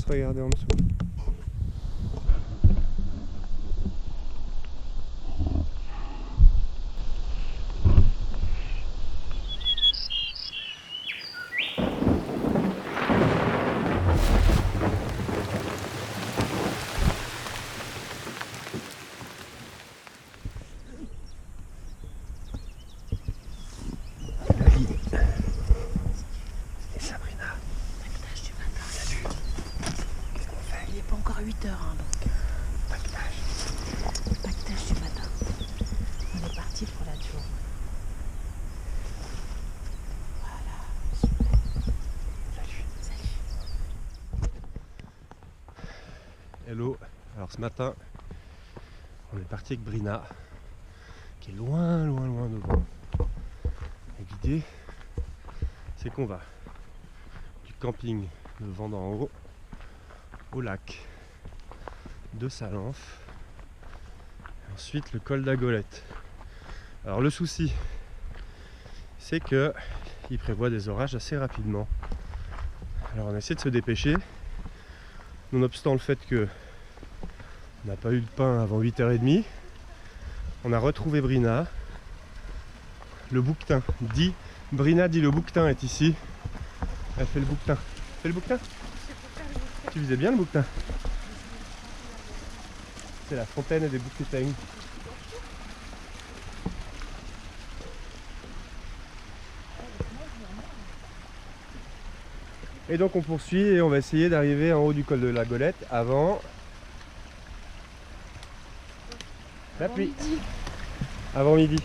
regardez en dessous. Et Sabrina. Pactage du matin. Salut. Qu'est-ce qu'on fait? Il n'est pas encore 8h, hein, donc. Pactage du matin. On est parti pour la tour. Voilà. Salut. Hello. Alors ce matin, on est parti avec Brina, qui est loin devant. Et l'idée, c'est qu'on va du camping de Vendan-en-Haut au lac de Salenf, et ensuite le col d'Agolette. Alors le souci, c'est que il prévoit des orages assez rapidement. Alors on essaie de se dépêcher, nonobstant le fait que on n'a pas eu de pain avant 8h30. On a retrouvé Brina. Le bouquetin. Brina dit le bouquetin est ici. Elle fait le bouquetin. Fais le bouquetin. Tu visais bien le bouquetin. C'est la fontaine des bouquetins. Et donc on poursuit et on va essayer d'arriver en haut du col de la Golette avant la pluie. Avant midi.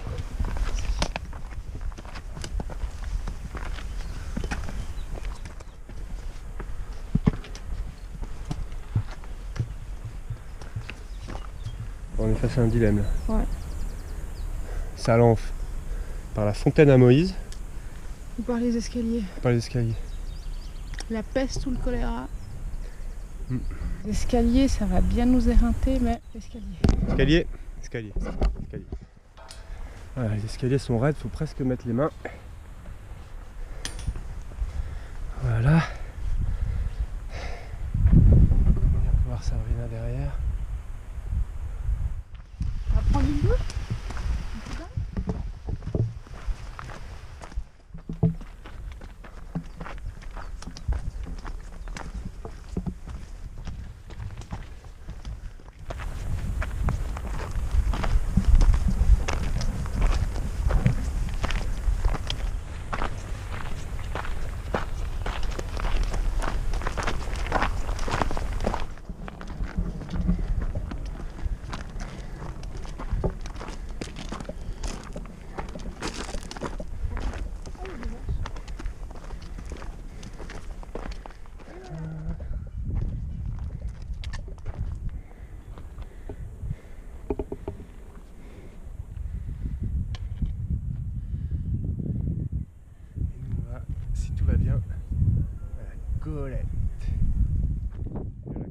On est face à un dilemme là. Ouais. Salenf par la fontaine à Moïse, Ou par les escaliers. par les escaliers. La peste ou le choléra. Les escaliers, ça va bien nous éreinter, mais l'escalier. Escalier. Voilà, les escaliers sont raides, faut presque mettre les mains. Voilà. On va voir Sabrina derrière. On va prendre une douche. Si tout va bien, à la Golette. Le lac.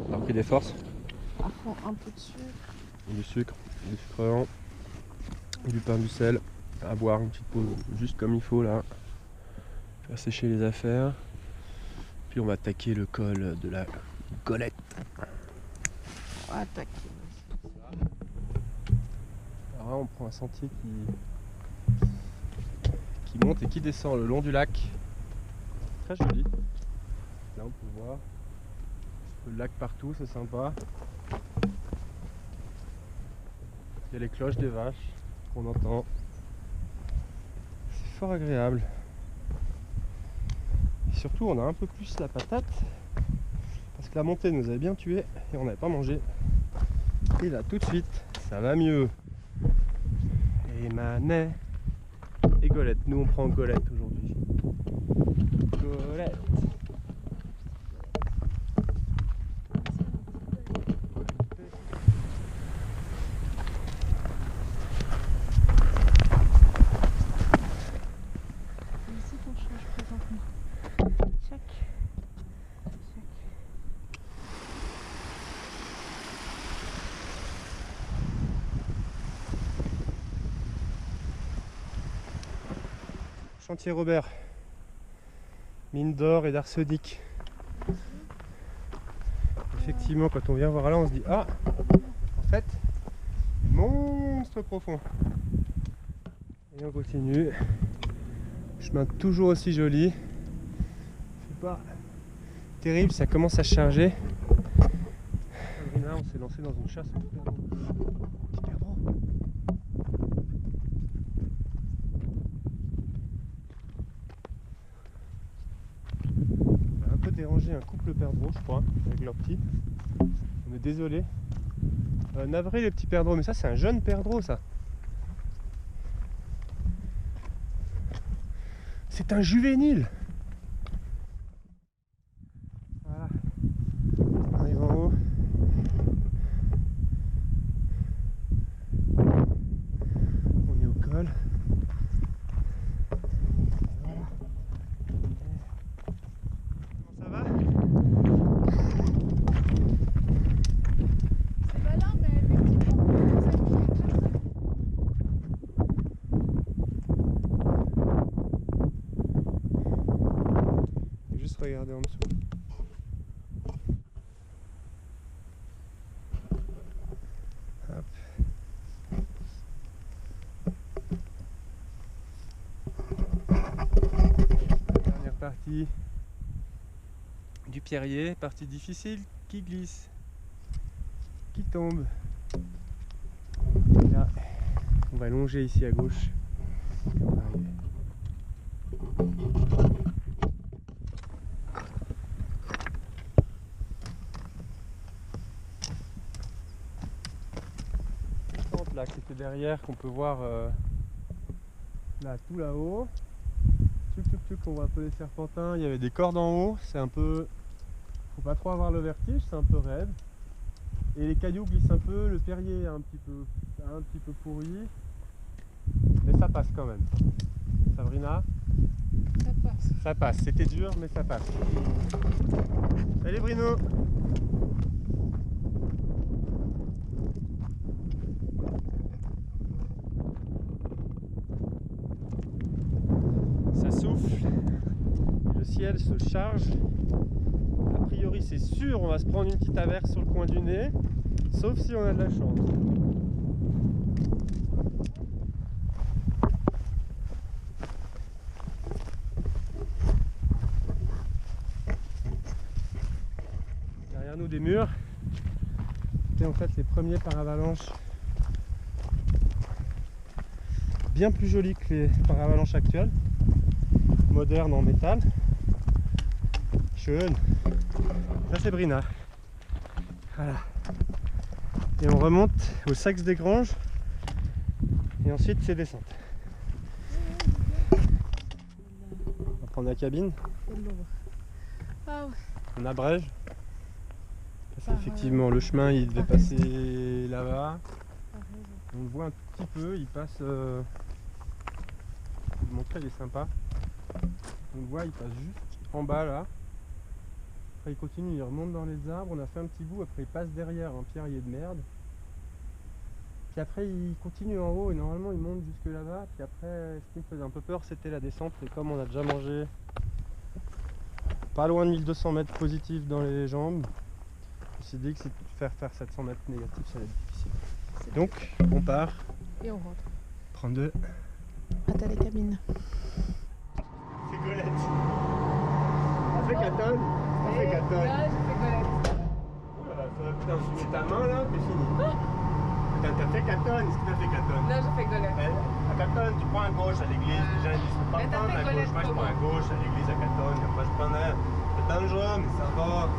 T'as repris des forces? À fond, un peu de sucre. Du sucre lent, du pain, du sel, à boire une petite pause juste comme il faut là. Faire sécher les affaires. Puis on va attaquer le col de la Golette. On va attaquer. Alors là on prend un sentier qui monte et qui descend le long du lac. Très joli. Là on peut voir le lac partout, c'est sympa. Il y a les cloches des vaches qu'on entend. C'est fort agréable. Et surtout on a un peu plus la patate parce que la montée nous avait bien tués et on n'avait pas mangé. Et là tout de suite ça va mieux. Et Manet et Golette. Nous on prend Golette aujourd'hui. Golette. C'est ici qu'on change présentement. Check. Chantier Robert. Mine d'or et d'arsenic. Effectivement, quand on vient voir là, on se dit ah, en fait, monstre profond. Et on continue. Chemin toujours aussi joli. C'est pas terrible, ça commence à charger. Sabrina, on s'est lancé dans une chasse au petit perdreau. Petit perdreau. On a un peu dérangé un couple perdreau, je crois, avec leur petit. On est désolé. Navré les petits perdreaux, mais ça c'est un jeune perdreau ça. C'est un juvénile. Voilà. On arrive en haut. On est au col. Voilà. Comment ça va? C'est pas là, mais effectivement, nos amis, Juste regarder en dessous. Hop. Dernière partie du pierrier, partie difficile qui glisse, qui tombe. Là, on va longer ici à gauche. Arriver. Là qui était derrière, qu'on peut voir là tout là-haut. On voit un peu les serpentins, il y avait des cordes en haut, c'est un peu, faut pas trop avoir le vertige, c'est un peu raide. Et les cailloux glissent un peu, le pierrier est un petit peu pourri, mais ça passe quand même. Sabrina, ça passe. ça passe, c'était dur mais ça passe. Salut Bruno. Ça souffle, le ciel se charge. A priori c'est sûr on va se prendre une petite averse sur le coin du nez, sauf si on a de la chance. Derrière nous des murs, c'était en fait les premiers paravalanches, bien plus jolis que les paravalanches actuelles, modernes en métal. Schön. Ça c'est Brina. Voilà. Et on remonte au Saxe des Granges et ensuite c'est descente. On va prendre la cabine. Ah ouais. On abrège. Parce qu'effectivement le chemin il devait passer là-bas. On le voit un tout petit peu, il passe. Je vais vous montrer, il est sympa. On le voit, il passe juste en bas là. Après il continue, il remonte dans les arbres, on a fait un petit bout, après il passe derrière un pierrier de merde. Puis après il continue en haut et normalement il monte jusque là-bas. Puis après ce qui me faisait un peu peur c'était la descente, et comme on a déjà mangé pas loin de 1200 mètres positifs dans les jambes, je me suis dit que c'est de faire 700 mètres négatifs ça va être difficile. Donc on part. Et on rentre. 32. À ta les cabines. C'est Colette. T'as fait 4 tonnes? T'as fait 4 tonnes? Là, j'ai fait Colette. Putain, tu mets ta main là, t'es fini. T'as fait 4 tonnes, est-ce que t'as fait 4 tonnes? Là, j'ai fait Colette. À 4 tonnes, tu prends à gauche à l'église, déjà ils disent pas Mais t'as prendre fait à gauche, Colette moi je prends à comment? gauche à l'église à 4 tonnes, après je prends un. C'est dangereux, mais ça va.